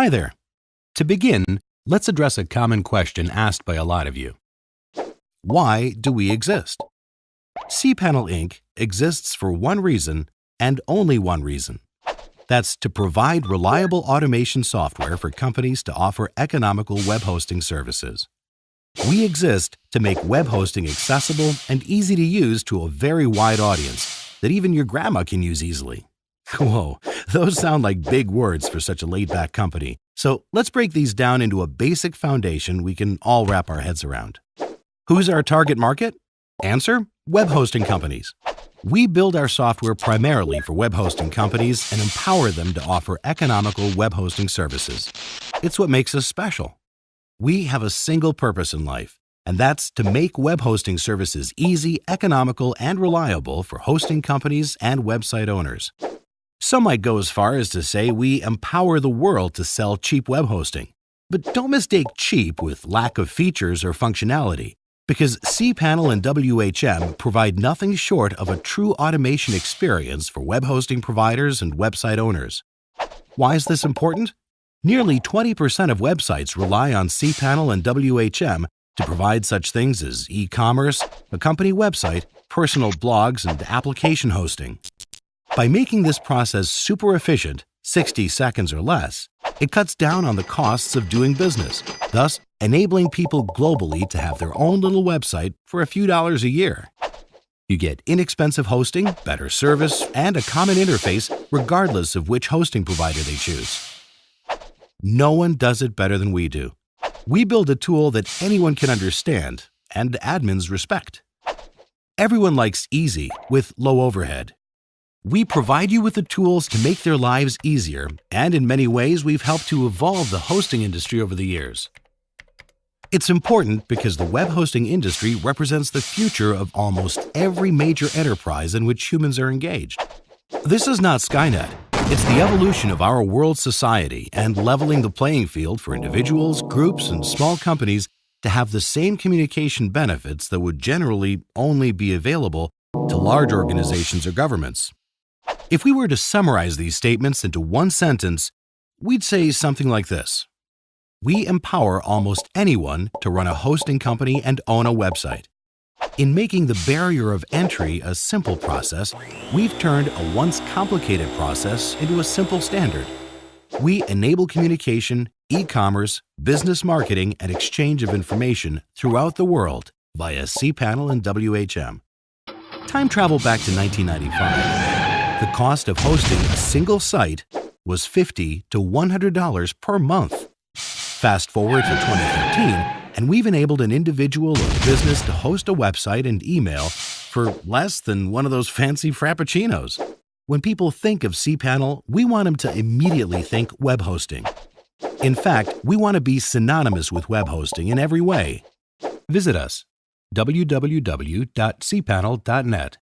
Hi there. To begin, let's address a common question asked by a lot of you. Why do we exist? Cpanel Inc. exists for one reason and only one reason. That's to provide reliable automation software for companies to offer economical web hosting services. We exist to make web hosting accessible and easy to use to a very wide audience that even your grandma can use easily. Whoa, those sound like big words for such a laid-back company. So let's break these down into a basic foundation we can all wrap our heads around. Who's our target market? Answer: web hosting companies. We build our software primarily for web hosting companies and empower them to offer economical web hosting services. It's what makes us special. We have a single purpose in life, and that's to make web hosting services easy, economical, and reliable for hosting companies and website owners. Some might go as far as to say we empower the world to sell cheap web hosting. But don't mistake cheap with lack of features or functionality, because Cpanel and WHM provide nothing short of a true automation experience for web hosting providers and website owners. Why is this important? Nearly 20% of websites rely on Cpanel and WHM to provide such things as e-commerce, a company website, personal blogs, and application hosting. By making this process super efficient, 60 seconds or less, it cuts down on the costs of doing business, thus enabling people globally to have their own little website for a few dollars a year. You get inexpensive hosting, better service, and a common interface regardless of which hosting provider they choose. No one does it better than we do. We build a tool that anyone can understand and admins respect. Everyone likes easy with low overhead. We provide you with the tools to make their lives easier, and in many ways we've helped to evolve the hosting industry over the years. It's important because the web hosting industry represents the future of almost every major enterprise in which humans are engaged. This is not Skynet. It's the evolution of our world society and leveling the playing field for individuals, groups, and small companies to have the same communication benefits that would generally only be available to large organizations or governments. If we were to summarize these statements into one sentence, we'd say something like this. We empower almost anyone to run a hosting company and own a website. In making the barrier of entry a simple process, we've turned a once complicated process into a simple standard. We enable communication, e-commerce, business marketing, and exchange of information throughout the world via Cpanel and WHM. Time travel back to 1995. The cost of hosting a single site was $50 to $100 per month. Fast forward to 2013, and we've enabled an individual or business to host a website and email for less than one of those fancy frappuccinos. When people think of Cpanel, we want them to immediately think web hosting. In fact, we want to be synonymous with web hosting in every way. Visit us, www.cpanel.net.